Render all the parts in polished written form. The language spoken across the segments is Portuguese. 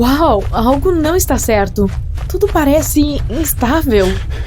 Uau, algo não está certo. Tudo parece instável.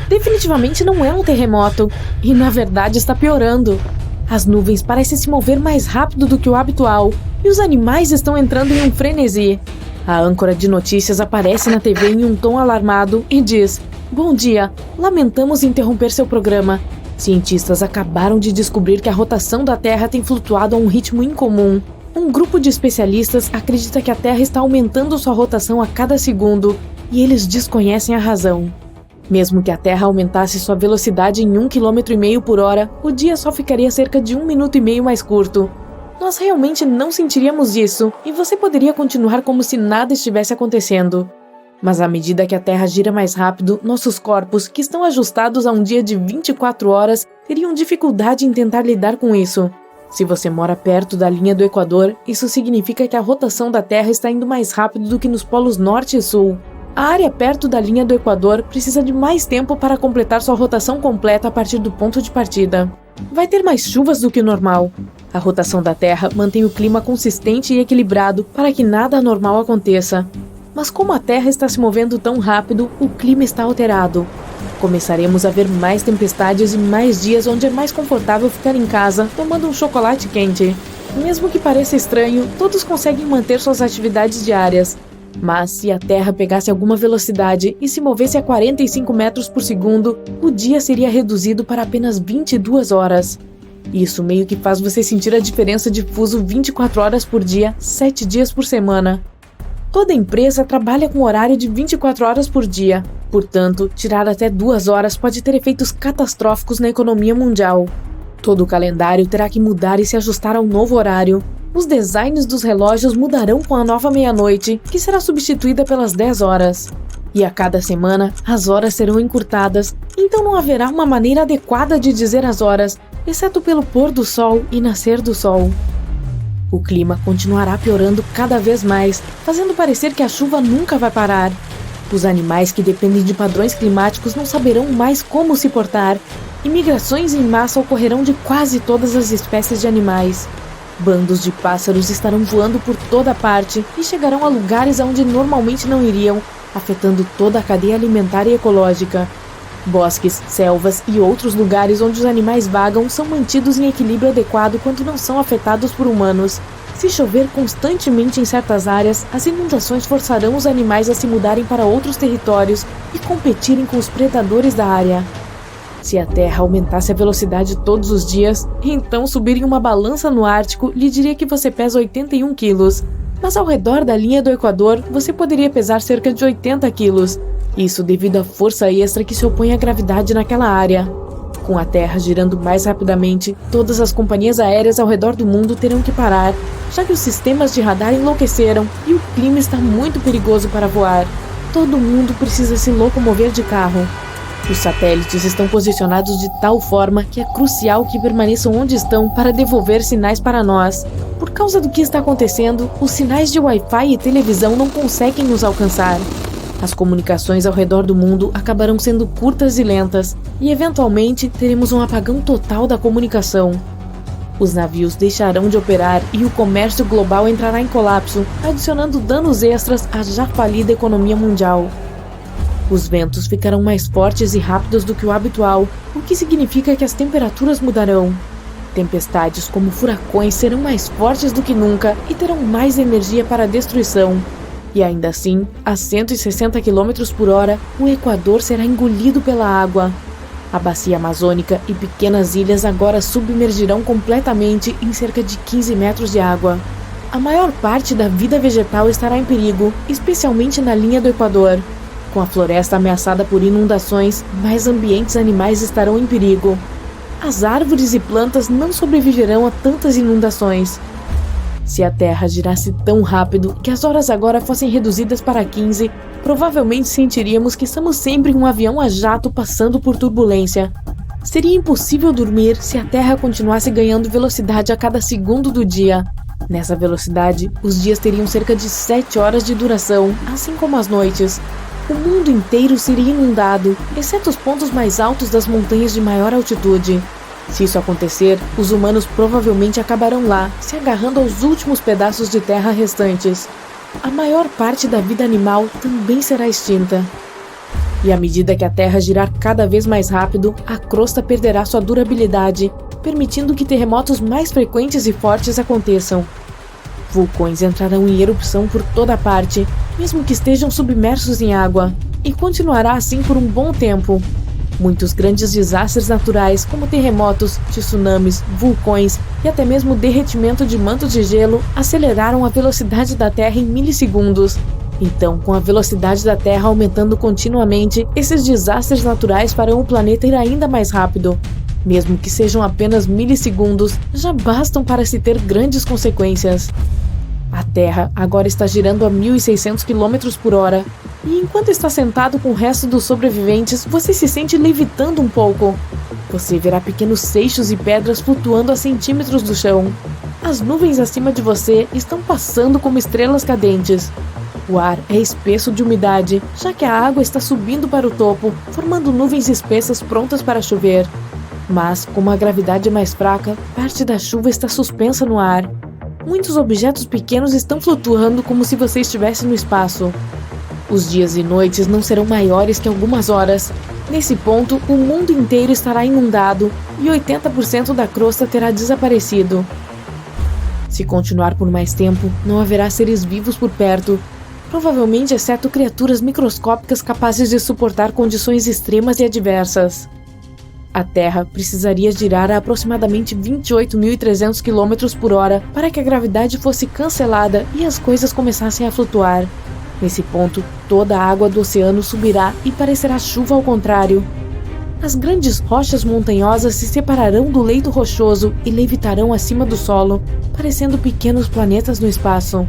Definitivamente não é um terremoto. E na verdade está piorando. As nuvens parecem se mover mais rápido do que o habitual. E os animais estão entrando em um frenesi. A âncora de notícias aparece na TV em um tom alarmado e diz: "Bom dia, lamentamos interromper seu programa. Cientistas acabaram de descobrir que a rotação da Terra tem flutuado a um ritmo incomum. Um grupo de especialistas acredita que a Terra está aumentando sua rotação a cada segundo e eles desconhecem a razão. Mesmo que a Terra aumentasse sua velocidade em 1,5 km por hora, o dia só ficaria cerca de 1,5 minutos mais curto. Nós realmente não sentiríamos isso e você poderia continuar como se nada estivesse acontecendo. Mas à medida que a Terra gira mais rápido, nossos corpos, que estão ajustados a um dia de 24 horas, teriam dificuldade em tentar lidar com isso. Se você mora perto da linha do Equador, isso significa que a rotação da Terra está indo mais rápido do que nos polos norte e sul. A área perto da linha do Equador precisa de mais tempo para completar sua rotação completa a partir do ponto de partida. Vai ter mais chuvas do que o normal. A rotação da Terra mantém o clima consistente e equilibrado para que nada anormal aconteça. Mas como a Terra está se movendo tão rápido, o clima está alterado. Começaremos a ver mais tempestades e mais dias onde é mais confortável ficar em casa tomando um chocolate quente. Mesmo que pareça estranho, todos conseguem manter suas atividades diárias. Mas se a Terra pegasse alguma velocidade e se movesse a 45 metros por segundo, o dia seria reduzido para apenas 22 horas. Isso meio que faz você sentir a diferença de fuso 24 horas por dia, 7 dias por semana. Toda empresa trabalha com horário de 24 horas por dia. Portanto, tirar até 2 horas pode ter efeitos catastróficos na economia mundial. Todo o calendário terá que mudar e se ajustar ao novo horário. Os designs dos relógios mudarão com a nova meia-noite, que será substituída pelas 10 horas. E a cada semana, as horas serão encurtadas, então não haverá uma maneira adequada de dizer as horas, exceto pelo pôr do sol e nascer do sol. O clima continuará piorando cada vez mais, fazendo parecer que a chuva nunca vai parar. Os animais que dependem de padrões climáticos não saberão mais como se portar. E migrações em massa ocorrerão de quase todas as espécies de animais. Bandos de pássaros estarão voando por toda parte e chegarão a lugares aonde normalmente não iriam, afetando toda a cadeia alimentar e ecológica. Bosques, selvas e outros lugares onde os animais vagam são mantidos em equilíbrio adequado quando não são afetados por humanos. Se chover constantemente em certas áreas, as inundações forçarão os animais a se mudarem para outros territórios e competirem com os predadores da área. Se a Terra aumentasse a velocidade todos os dias, então subir em uma balança no Ártico lhe diria que você pesa 81 quilos. Mas ao redor da linha do Equador, você poderia pesar cerca de 80 quilos. Isso devido à força extra que se opõe à gravidade naquela área. Com a Terra girando mais rapidamente, todas as companhias aéreas ao redor do mundo terão que parar, já que os sistemas de radar enlouqueceram e o clima está muito perigoso para voar. Todo mundo precisa se locomover de carro. Os satélites estão posicionados de tal forma que é crucial que permaneçam onde estão para devolver sinais para nós. Por causa do que está acontecendo, os sinais de Wi-Fi e televisão não conseguem nos alcançar. As comunicações ao redor do mundo acabarão sendo curtas e lentas, e eventualmente teremos um apagão total da comunicação. Os navios deixarão de operar e o comércio global entrará em colapso, adicionando danos extras à já falida economia mundial. Os ventos ficarão mais fortes e rápidos do que o habitual, o que significa que as temperaturas mudarão. Tempestades como furacões serão mais fortes do que nunca e terão mais energia para a destruição. E ainda assim, a 160 km por hora, o Equador será engolido pela água. A bacia amazônica e pequenas ilhas agora submergirão completamente em cerca de 15 metros de água. A maior parte da vida vegetal estará em perigo, especialmente na linha do Equador. Com a floresta ameaçada por inundações, mais ambientes animais estarão em perigo. As árvores e plantas não sobreviverão a tantas inundações. Se a Terra girasse tão rápido que as horas agora fossem reduzidas para 15, provavelmente sentiríamos que estamos sempre em um avião a jato passando por turbulência. Seria impossível dormir se a Terra continuasse ganhando velocidade a cada segundo do dia. Nessa velocidade, os dias teriam cerca de 7 horas de duração, assim como as noites. O mundo inteiro seria inundado, exceto os pontos mais altos das montanhas de maior altitude. Se isso acontecer, os humanos provavelmente acabarão lá, se agarrando aos últimos pedaços de terra restantes. a maior parte da vida animal também será extinta. E à medida que a Terra girar cada vez mais rápido, a crosta perderá sua durabilidade, permitindo que terremotos mais frequentes e fortes aconteçam. Vulcões entrarão em erupção por toda parte, mesmo que estejam submersos em água, e continuará assim por um bom tempo. Muitos grandes desastres naturais, como terremotos, tsunamis, vulcões e até mesmo derretimento de mantos de gelo, aceleraram a velocidade da Terra em milissegundos. Então, com a velocidade da Terra aumentando continuamente, esses desastres naturais farão o planeta ir ainda mais rápido. Mesmo que sejam apenas milissegundos, já bastam para se ter grandes consequências. A Terra agora está girando a 1.600 km por hora, e enquanto está sentado com o resto dos sobreviventes, você se sente levitando um pouco. Você verá pequenos seixos e pedras flutuando a centímetros do chão. As nuvens acima de você estão passando como estrelas cadentes. O ar é espesso de umidade, já que a água está subindo para o topo, formando nuvens espessas prontas para chover. Mas, como a gravidade é mais fraca, parte da chuva está suspensa no ar. Muitos objetos pequenos estão flutuando como se você estivesse no espaço. Os dias e noites não serão maiores que algumas horas. Nesse ponto, o mundo inteiro estará inundado e 80% da crosta terá desaparecido. Se continuar por mais tempo, não haverá seres vivos por perto, provavelmente exceto criaturas microscópicas capazes de suportar condições extremas e adversas. A Terra precisaria girar a aproximadamente 28.300 km por hora para que a gravidade fosse cancelada e as coisas começassem a flutuar. Nesse ponto, toda a água do oceano subirá e parecerá chuva ao contrário. As grandes rochas montanhosas se separarão do leito rochoso e levitarão acima do solo, parecendo pequenos planetas no espaço.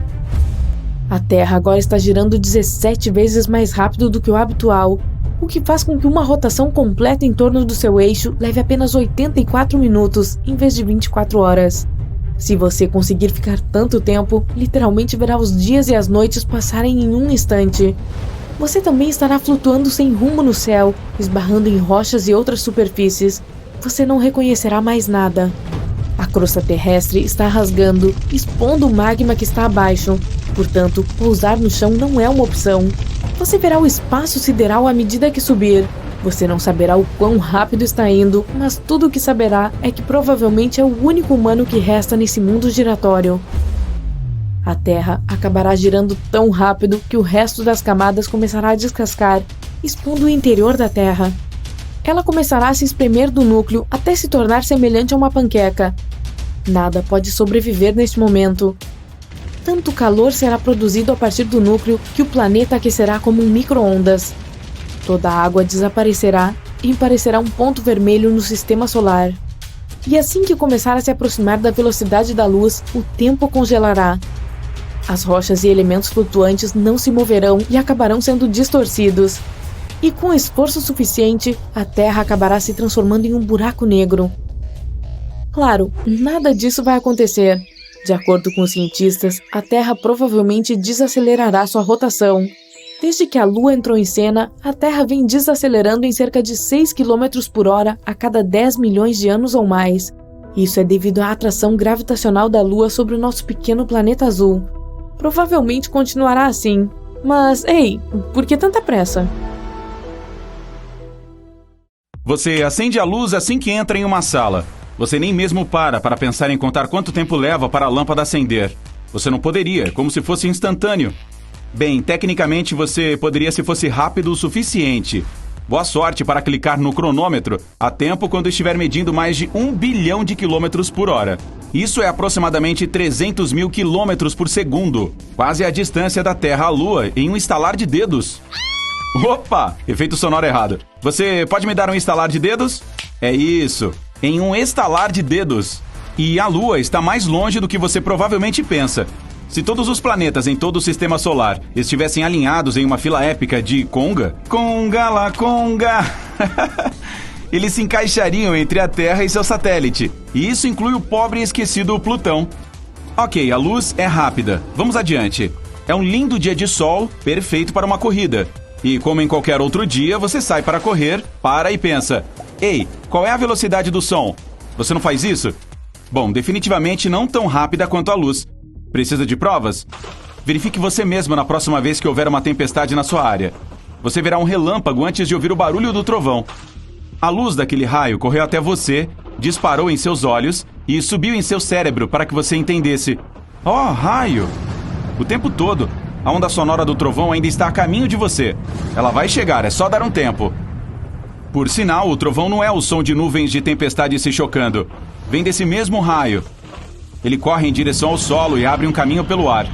A Terra agora está girando 17 vezes mais rápido do que o habitual, o que faz com que uma rotação completa em torno do seu eixo leve apenas 84 minutos, em vez de 24 horas. Se você conseguir ficar tanto tempo, literalmente verá os dias e as noites passarem em um instante. Você também estará flutuando sem rumo no céu, esbarrando em rochas e outras superfícies. Você não reconhecerá mais nada. A crosta terrestre está rasgando, expondo o magma que está abaixo. Portanto, pousar no chão não é uma opção. Você verá o espaço sideral à medida que subir. Você não saberá o quão rápido está indo, mas tudo o que saberá é que provavelmente é o único humano que resta nesse mundo giratório. A Terra acabará girando tão rápido que o resto das camadas começará a descascar, expondo o interior da Terra. Ela começará a se espremer do núcleo até se tornar semelhante a uma panqueca. Nada pode sobreviver neste momento. Tanto calor será produzido a partir do núcleo que o planeta aquecerá como um micro-ondas. Toda a água desaparecerá e parecerá um ponto vermelho no sistema solar. E assim que começar a se aproximar da velocidade da luz, o tempo congelará. As rochas e elementos flutuantes não se moverão e acabarão sendo distorcidos. E com esforço suficiente, a Terra acabará se transformando em um buraco negro. Claro, nada disso vai acontecer. De acordo com os cientistas, a Terra provavelmente desacelerará sua rotação. Desde que a Lua entrou em cena, a Terra vem desacelerando em cerca de 6 km por hora a cada 10 milhões de anos ou mais. Isso é devido à atração gravitacional da Lua sobre o nosso pequeno planeta azul. Provavelmente continuará assim. Mas, ei, por que tanta pressa? Você acende a luz assim que entra em uma sala. Você nem mesmo para pensar em contar quanto tempo leva para a lâmpada acender. Você não poderia, como se fosse instantâneo. Bem, tecnicamente você poderia se fosse rápido o suficiente. Boa sorte para clicar no cronômetro a tempo quando estiver medindo mais de 1 bilhão de quilômetros por hora. Isso é aproximadamente 300 mil quilômetros por segundo, quase a distância da Terra à Lua em um estalar de dedos. Opa! Efeito sonoro errado. Você pode me dar um estalar de dedos? É isso, em um estalar de dedos. E a Lua está mais longe do que você provavelmente pensa. Se todos os planetas em todo o sistema solar estivessem alinhados em uma fila épica de conga, conga la conga, eles se encaixariam entre a Terra e seu satélite. E isso inclui o pobre e esquecido Plutão. Ok, a luz é rápida. Vamos adiante. É um lindo dia de sol, perfeito para uma corrida. E como em qualquer outro dia, você sai para correr, para e pensa: ei, qual é a velocidade do som? Você não faz isso? Bom, definitivamente não tão rápida quanto a luz. Precisa de provas? Verifique você mesmo na próxima vez que houver uma tempestade na sua área. Você verá um relâmpago antes de ouvir o barulho do trovão. A luz daquele raio correu até você, disparou em seus olhos e subiu em seu cérebro para que você entendesse. Oh, raio! O tempo todo, a onda sonora do trovão ainda está a caminho de você. Ela vai chegar, é só dar um tempo. Por sinal, o trovão não é o som de nuvens de tempestade se chocando. Vem desse mesmo raio. Ele corre em direção ao solo e abre um caminho pelo ar.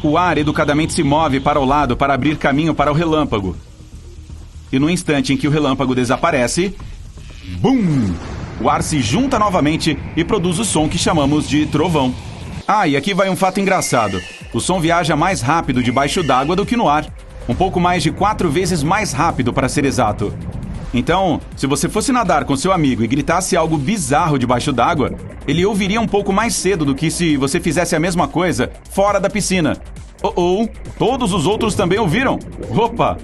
O ar educadamente se move para o lado para abrir caminho para o relâmpago. E no instante em que o relâmpago desaparece, BUM! O ar se junta novamente e produz o som que chamamos de trovão. Ah, e aqui vai um fato engraçado. O som viaja mais rápido debaixo d'água do que no ar. Um pouco mais de 4 vezes mais rápido, para ser exato. Então, se você fosse nadar com seu amigo e gritasse algo bizarro debaixo d'água, ele ouviria um pouco mais cedo do que se você fizesse a mesma coisa fora da piscina. Todos os outros também ouviram? Opa!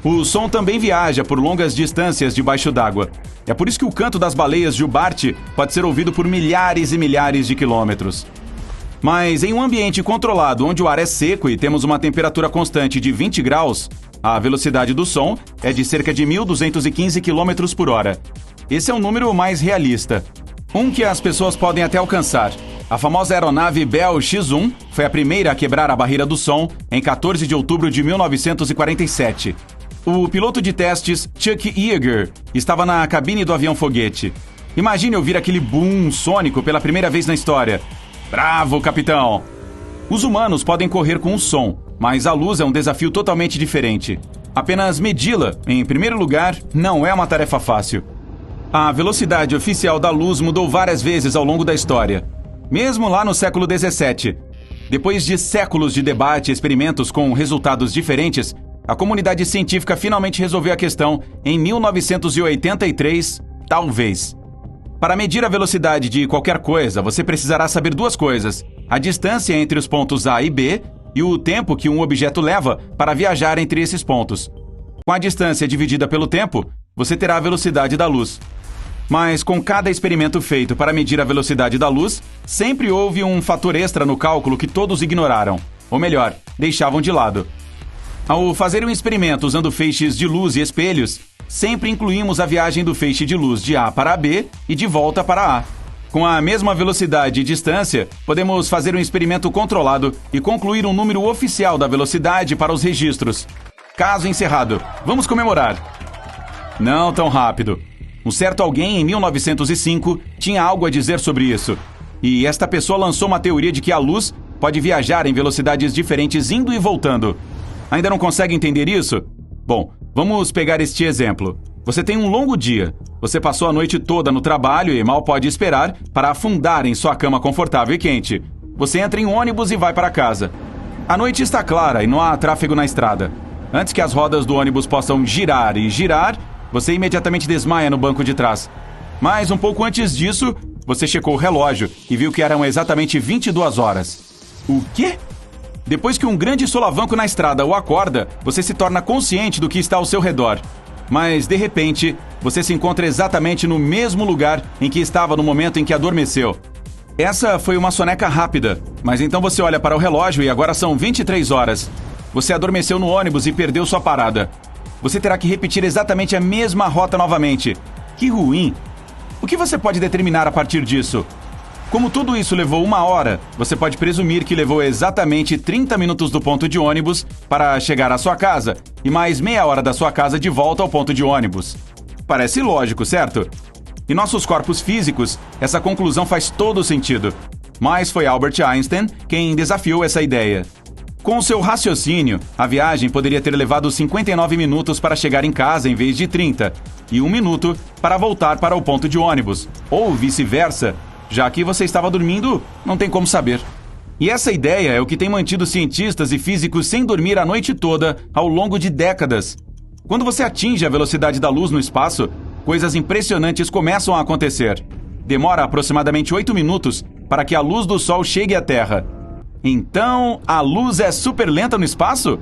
O som também viaja por longas distâncias debaixo d'água. É por isso que o canto das baleias jubarte pode ser ouvido por milhares e milhares de quilômetros. Mas em um ambiente controlado onde o ar é seco e temos uma temperatura constante de 20 graus, a velocidade do som é de cerca de 1.215 km por hora. Esse é um número mais realista. Um que as pessoas podem até alcançar. A famosa aeronave Bell X-1 foi a primeira a quebrar a barreira do som em 14 de outubro de 1947. O piloto de testes Chuck Yeager estava na cabine do avião-foguete. Imagine ouvir aquele boom sônico pela primeira vez na história. Bravo, capitão! Os humanos podem correr com o som, mas a luz é um desafio totalmente diferente. Apenas medi-la, em primeiro lugar, não é uma tarefa fácil. A velocidade oficial da luz mudou várias vezes ao longo da história, mesmo lá no século XVII. Depois de séculos de debate e experimentos com resultados diferentes, a comunidade científica finalmente resolveu a questão em 1983, talvez. Para medir a velocidade de qualquer coisa, você precisará saber duas coisas: a distância entre os pontos A e B e o tempo que um objeto leva para viajar entre esses pontos. Com a distância dividida pelo tempo, você terá a velocidade da luz. Mas com cada experimento feito para medir a velocidade da luz, sempre houve um fator extra no cálculo que todos ignoraram. Ou melhor, deixavam de lado. Ao fazer um experimento usando feixes de luz e espelhos, sempre incluímos a viagem do feixe de luz de A para B e de volta para A. Com a mesma velocidade e distância, podemos fazer um experimento controlado e concluir um número oficial da velocidade para os registros. Caso encerrado. Vamos comemorar. Não tão rápido. Um certo alguém em 1905 tinha algo a dizer sobre isso. E esta pessoa lançou uma teoria de que a luz pode viajar em velocidades diferentes indo e voltando. Ainda não consegue entender isso? Bom, vamos pegar este exemplo. Você tem um longo dia. Você passou a noite toda no trabalho e mal pode esperar para afundar em sua cama confortável e quente. Você entra em um ônibus e vai para casa. A noite está clara e não há tráfego na estrada. Antes que as rodas do ônibus possam girar e girar, você imediatamente desmaia no banco de trás. Mas um pouco antes disso, você checou o relógio e viu que eram exatamente 22 horas. O quê? Depois que um grande solavanco na estrada o acorda, você se torna consciente do que está ao seu redor. Mas, de repente, você se encontra exatamente no mesmo lugar em que estava no momento em que adormeceu. Essa foi uma soneca rápida, mas então você olha para o relógio e agora são 23 horas. Você adormeceu no ônibus e perdeu sua parada. Você terá que repetir exatamente a mesma rota novamente. Que ruim! O que você pode determinar a partir disso? Como tudo isso levou 1 hora, você pode presumir que levou exatamente 30 minutos do ponto de ônibus para chegar à sua casa e mais meia hora da sua casa de volta ao ponto de ônibus. Parece lógico, certo? Em nossos corpos físicos, essa conclusão faz todo sentido. Mas foi Albert Einstein quem desafiou essa ideia. Com seu raciocínio, a viagem poderia ter levado 59 minutos para chegar em casa em vez de 30, e 1 minuto para voltar para o ponto de ônibus, ou vice-versa. Já que você estava dormindo, não tem como saber. E essa ideia é o que tem mantido cientistas e físicos sem dormir a noite toda ao longo de décadas. Quando você atinge a velocidade da luz no espaço, coisas impressionantes começam a acontecer. Demora aproximadamente 8 minutos para que a luz do Sol chegue à Terra. Então, a luz é super lenta no espaço?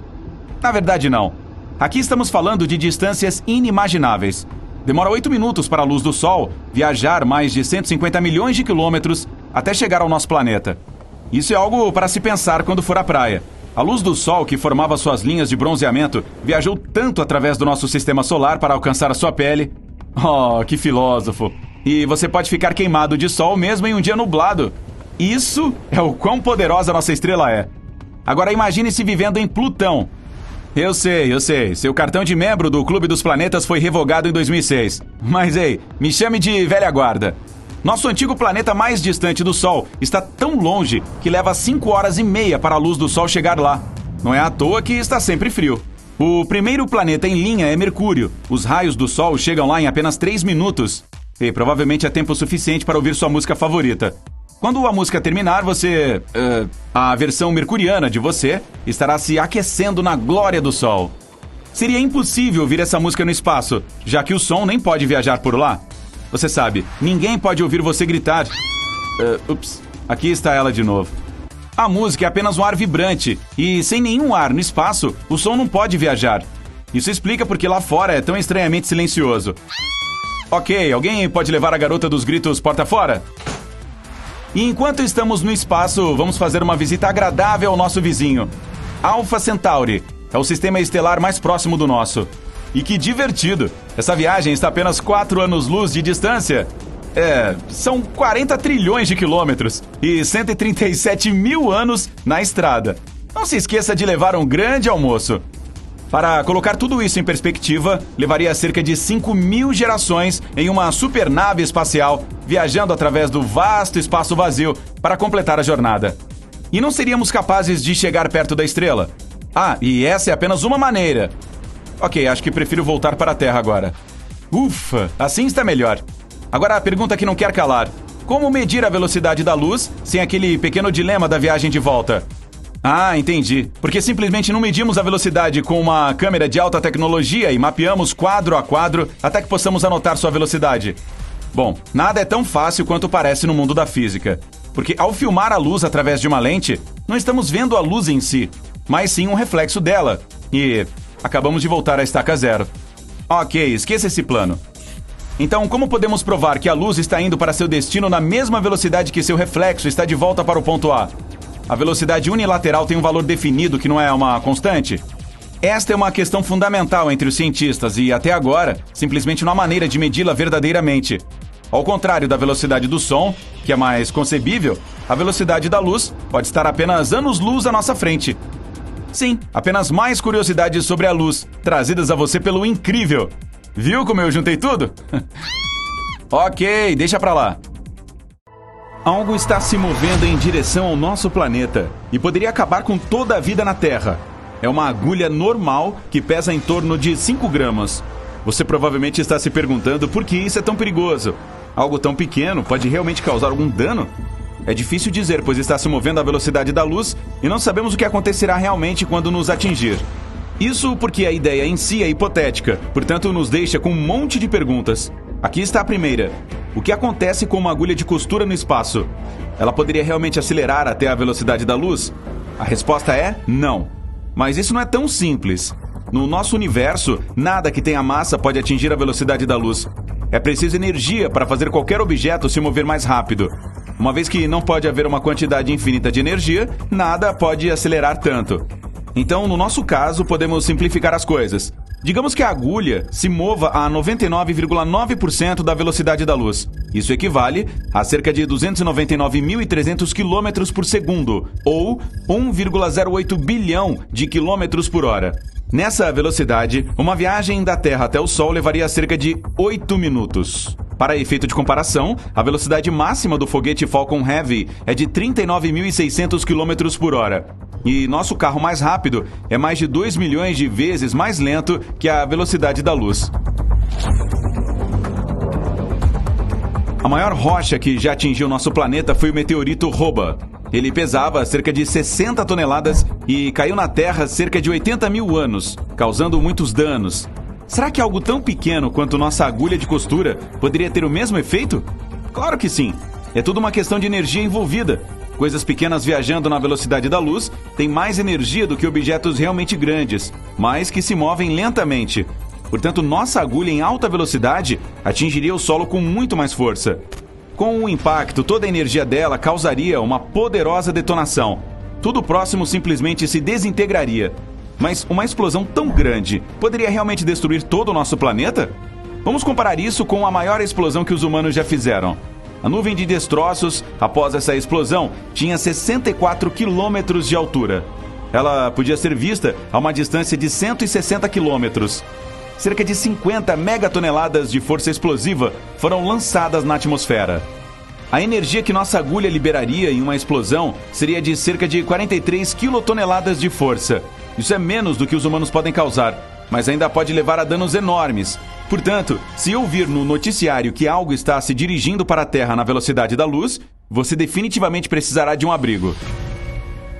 Na verdade, não. Aqui estamos falando de distâncias inimagináveis. Demora 8 minutos para a luz do Sol viajar mais de 150 milhões de quilômetros até chegar ao nosso planeta. Isso é algo para se pensar quando for à praia. A luz do Sol, que formava suas linhas de bronzeamento, viajou tanto através do nosso sistema solar para alcançar a sua pele. Oh, que filósofo! E você pode ficar queimado de sol mesmo em um dia nublado. Isso é o quão poderosa nossa estrela é. Agora imagine-se vivendo em Plutão. Eu sei. Seu cartão de membro do Clube dos Planetas foi revogado em 2006. Mas ei, me chame de velha guarda. Nosso antigo planeta mais distante do Sol está tão longe que leva 5 horas e meia para a luz do Sol chegar lá. Não é à toa que está sempre frio. O primeiro planeta em linha é Mercúrio. Os raios do Sol chegam lá em apenas 3 minutos. E provavelmente é tempo suficiente para ouvir sua música favorita. Quando a música terminar, a versão mercuriana de você estará se aquecendo na glória do Sol. Seria impossível ouvir essa música no espaço, já que o som nem pode viajar por lá. Você sabe, ninguém pode ouvir você gritar. Aqui está ela de novo. A música é apenas um ar vibrante, e sem nenhum ar no espaço, o som não pode viajar. Isso explica porque lá fora é tão estranhamente silencioso. Ok, alguém pode levar a garota dos gritos porta fora? E enquanto estamos no espaço, vamos fazer uma visita agradável ao nosso vizinho. Alpha Centauri é o sistema estelar mais próximo do nosso. E que divertido! Essa viagem está a apenas 4 anos-luz de distância. São 40 trilhões de quilômetros e 137 mil anos na estrada. Não se esqueça de levar um grande almoço. Para colocar tudo isso em perspectiva, levaria cerca de 5.000 gerações em uma supernave espacial, viajando através do vasto espaço vazio para completar a jornada. E não seríamos capazes de chegar perto da estrela. E essa é apenas uma maneira. Ok, acho que prefiro voltar para a Terra agora. Ufa, assim está melhor. Agora a pergunta que não quer calar. Como medir a velocidade da luz sem aquele pequeno dilema da viagem de volta? Entendi. Porque simplesmente não medimos a velocidade com uma câmera de alta tecnologia e mapeamos quadro a quadro até que possamos anotar sua velocidade. Bom, nada é tão fácil quanto parece no mundo da física. Porque ao filmar a luz através de uma lente, não estamos vendo a luz em si, mas sim um reflexo dela. E acabamos de voltar à estaca zero. Ok, esqueça esse plano. Então, como podemos provar que a luz está indo para seu destino na mesma velocidade que seu reflexo está de volta para o ponto A? A velocidade unilateral tem um valor definido que não é uma constante? Esta é uma questão fundamental entre os cientistas e, até agora, simplesmente não há maneira de medi-la verdadeiramente. Ao contrário da velocidade do som, que é mais concebível, a velocidade da luz pode estar apenas anos-luz à nossa frente. Sim, apenas mais curiosidades sobre a luz, trazidas a você pelo Incrível. Viu como eu juntei tudo? Ok, deixa pra lá. Algo está se movendo em direção ao nosso planeta e poderia acabar com toda a vida na Terra. É uma agulha normal que pesa em torno de 5 gramas. Você provavelmente está se perguntando por que isso é tão perigoso. Algo tão pequeno pode realmente causar algum dano? É difícil dizer, pois está se movendo à velocidade da luz e não sabemos o que acontecerá realmente quando nos atingir. Isso porque a ideia em si é hipotética, portanto nos deixa com um monte de perguntas. Aqui está a primeira. O que acontece com uma agulha de costura no espaço? Ela poderia realmente acelerar até a velocidade da luz? A resposta é não. Mas isso não é tão simples. No nosso universo, nada que tenha massa pode atingir a velocidade da luz. É preciso energia para fazer qualquer objeto se mover mais rápido. Uma vez que não pode haver uma quantidade infinita de energia, nada pode acelerar tanto. Então, no nosso caso, podemos simplificar as coisas. Digamos que a agulha se mova a 99,9% da velocidade da luz. Isso equivale a cerca de 299.300 km por segundo, ou 1,08 bilhão de quilômetros por hora. Nessa velocidade, uma viagem da Terra até o Sol levaria cerca de 8 minutos. Para efeito de comparação, a velocidade máxima do foguete Falcon Heavy é de 39.600 km por hora. E nosso carro mais rápido é mais de 2 milhões de vezes mais lento que a velocidade da luz. A maior rocha que já atingiu nosso planeta foi o meteorito Roba. Ele pesava cerca de 60 toneladas e caiu na Terra cerca de 80 mil anos, causando muitos danos. Será que algo tão pequeno quanto nossa agulha de costura poderia ter o mesmo efeito? Claro que sim. É tudo uma questão de energia envolvida. Coisas pequenas viajando na velocidade da luz têm mais energia do que objetos realmente grandes, mas que se movem lentamente. Portanto, nossa agulha em alta velocidade atingiria o solo com muito mais força. Com o impacto, toda a energia dela causaria uma poderosa detonação. Tudo próximo simplesmente se desintegraria. Mas uma explosão tão grande poderia realmente destruir todo o nosso planeta? Vamos comparar isso com a maior explosão que os humanos já fizeram. A nuvem de destroços, após essa explosão, tinha 64 quilômetros de altura. Ela podia ser vista a uma distância de 160 quilômetros. Cerca de 50 megatoneladas de força explosiva foram lançadas na atmosfera. A energia que nossa agulha liberaria em uma explosão seria de cerca de 43 quilotoneladas de força. Isso é menos do que os humanos podem causar, mas ainda pode levar a danos enormes. Portanto, se ouvir no noticiário que algo está se dirigindo para a Terra na velocidade da luz, você definitivamente precisará de um abrigo.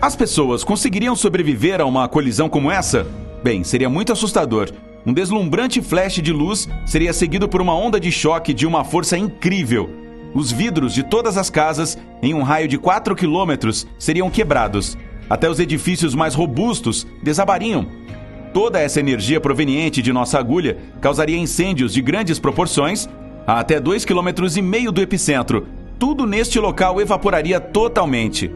As pessoas conseguiriam sobreviver a uma colisão como essa? Bem, seria muito assustador. Um deslumbrante flash de luz seria seguido por uma onda de choque de uma força incrível. Os vidros de todas as casas, em um raio de 4 quilômetros, seriam quebrados. Até os edifícios mais robustos desabariam. Toda essa energia proveniente de nossa agulha causaria incêndios de grandes proporções a até 2,5 km do epicentro. Tudo neste local evaporaria totalmente.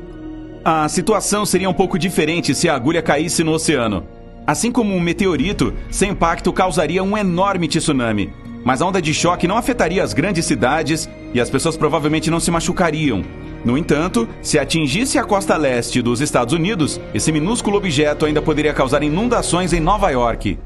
A situação seria um pouco diferente se a agulha caísse no oceano. Assim como um meteorito, sem impacto causaria um enorme tsunami. Mas a onda de choque não afetaria as grandes cidades e as pessoas provavelmente não se machucariam. No entanto, se atingisse a costa leste dos Estados Unidos, esse minúsculo objeto ainda poderia causar inundações em Nova York.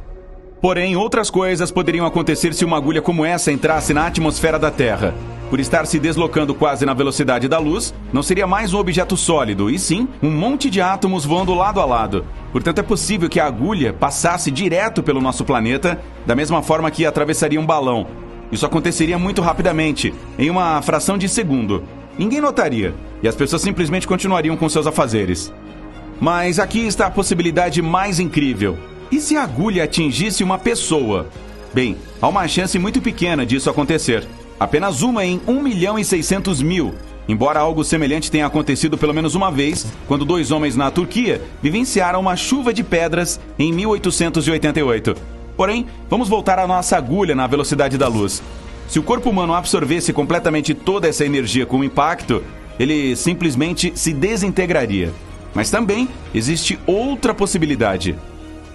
Porém, outras coisas poderiam acontecer se uma agulha como essa entrasse na atmosfera da Terra. Por estar se deslocando quase na velocidade da luz, não seria mais um objeto sólido, e sim um monte de átomos voando lado a lado. Portanto, é possível que a agulha passasse direto pelo nosso planeta, da mesma forma que atravessaria um balão. Isso aconteceria muito rapidamente, em uma fração de segundo. Ninguém notaria, e as pessoas simplesmente continuariam com seus afazeres. Mas aqui está a possibilidade mais incrível. E se a agulha atingisse uma pessoa? Bem, há uma chance muito pequena disso acontecer. Apenas uma em 1.600.000. Embora algo semelhante tenha acontecido pelo menos uma vez, quando 2 homens na Turquia vivenciaram uma chuva de pedras em 1888. Porém, vamos voltar à nossa agulha na velocidade da luz. Se o corpo humano absorvesse completamente toda essa energia com o impacto, ele simplesmente se desintegraria. Mas também existe outra possibilidade.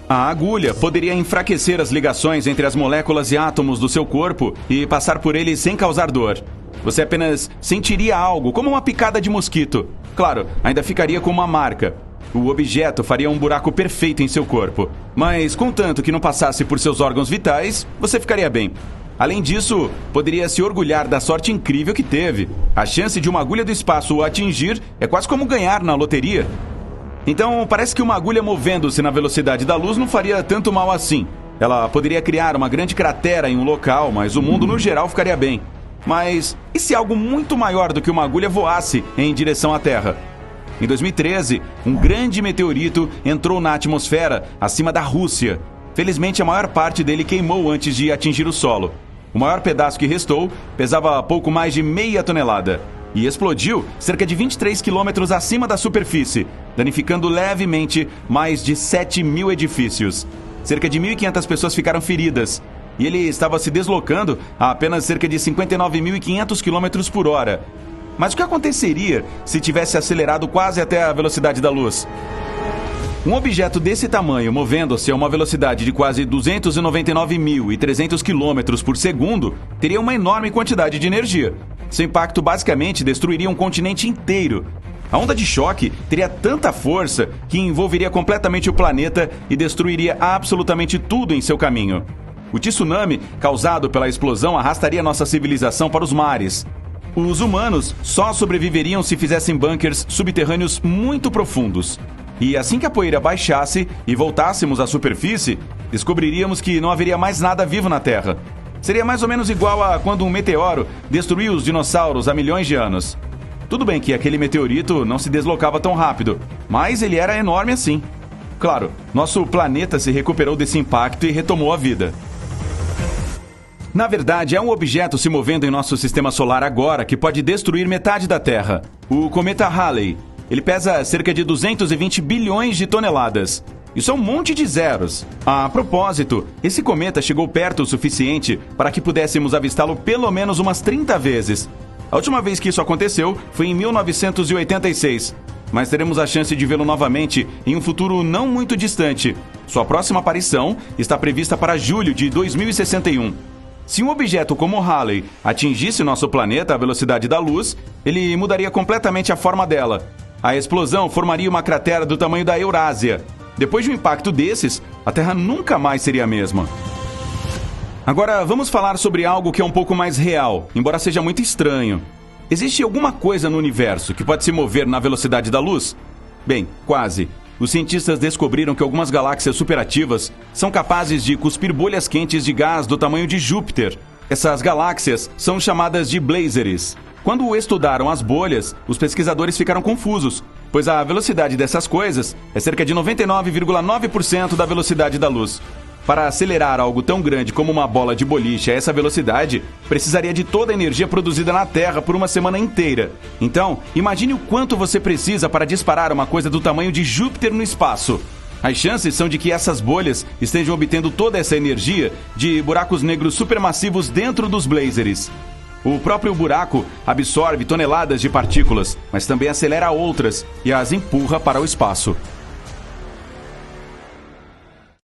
A agulha poderia enfraquecer as ligações entre as moléculas e átomos do seu corpo e passar por ele sem causar dor. Você apenas sentiria algo, como uma picada de mosquito. Claro, ainda ficaria com uma marca. O objeto faria um buraco perfeito em seu corpo. Mas, contanto que não passasse por seus órgãos vitais, você ficaria bem. Além disso, poderia se orgulhar da sorte incrível que teve. A chance de uma agulha do espaço o atingir é quase como ganhar na loteria. Então, parece que uma agulha movendo-se na velocidade da luz não faria tanto mal assim. Ela poderia criar uma grande cratera em um local, mas o mundo no geral ficaria bem. Mas e se algo muito maior do que uma agulha voasse em direção à Terra? Em 2013, um grande meteorito entrou na atmosfera acima da Rússia. Felizmente, a maior parte dele queimou antes de atingir o solo. O maior pedaço que restou pesava pouco mais de meia tonelada e explodiu cerca de 23 quilômetros acima da superfície, danificando levemente mais de 7.000 edifícios. Cerca de 1.500 pessoas ficaram feridas e ele estava se deslocando a apenas cerca de 59.500 quilômetros por hora. Mas o que aconteceria se tivesse acelerado quase até a velocidade da luz? Um objeto desse tamanho, movendo-se a uma velocidade de quase 299.300 km por segundo, teria uma enorme quantidade de energia. Seu impacto basicamente destruiria um continente inteiro. A onda de choque teria tanta força que envolveria completamente o planeta e destruiria absolutamente tudo em seu caminho. O tsunami, causado pela explosão, arrastaria nossa civilização para os mares. Os humanos só sobreviveriam se fizessem bunkers subterrâneos muito profundos. E assim que a poeira baixasse e voltássemos à superfície, descobriríamos que não haveria mais nada vivo na Terra. Seria mais ou menos igual a quando um meteoro destruiu os dinossauros há milhões de anos. Tudo bem que aquele meteorito não se deslocava tão rápido, mas ele era enorme assim. Claro, nosso planeta se recuperou desse impacto e retomou a vida. Na verdade, é um objeto se movendo em nosso sistema solar agora que pode destruir metade da Terra. O cometa Halley. Ele pesa cerca de 220 bilhões de toneladas. Isso é um monte de zeros. A propósito, esse cometa chegou perto o suficiente para que pudéssemos avistá-lo pelo menos umas 30 vezes. A última vez que isso aconteceu foi em 1986, mas teremos a chance de vê-lo novamente em um futuro não muito distante. Sua próxima aparição está prevista para julho de 2061. Se um objeto como Halley atingisse nosso planeta à velocidade da luz, ele mudaria completamente a forma dela. A explosão formaria uma cratera do tamanho da Eurásia. Depois de um impacto desses, a Terra nunca mais seria a mesma. Agora, vamos falar sobre algo que é um pouco mais real, embora seja muito estranho. Existe alguma coisa no universo que pode se mover na velocidade da luz? Bem, quase. Os cientistas descobriram que algumas galáxias superativas são capazes de cuspir bolhas quentes de gás do tamanho de Júpiter. Essas galáxias são chamadas de blazers. Quando estudaram as bolhas, os pesquisadores ficaram confusos, pois a velocidade dessas coisas é cerca de 99,9% da velocidade da luz. Para acelerar algo tão grande como uma bola de boliche a essa velocidade, precisaria de toda a energia produzida na Terra por uma semana inteira. Então, imagine o quanto você precisa para disparar uma coisa do tamanho de Júpiter no espaço. As chances são de que essas bolhas estejam obtendo toda essa energia de buracos negros supermassivos dentro dos blazers. O próprio buraco absorve toneladas de partículas, mas também acelera outras e as empurra para o espaço.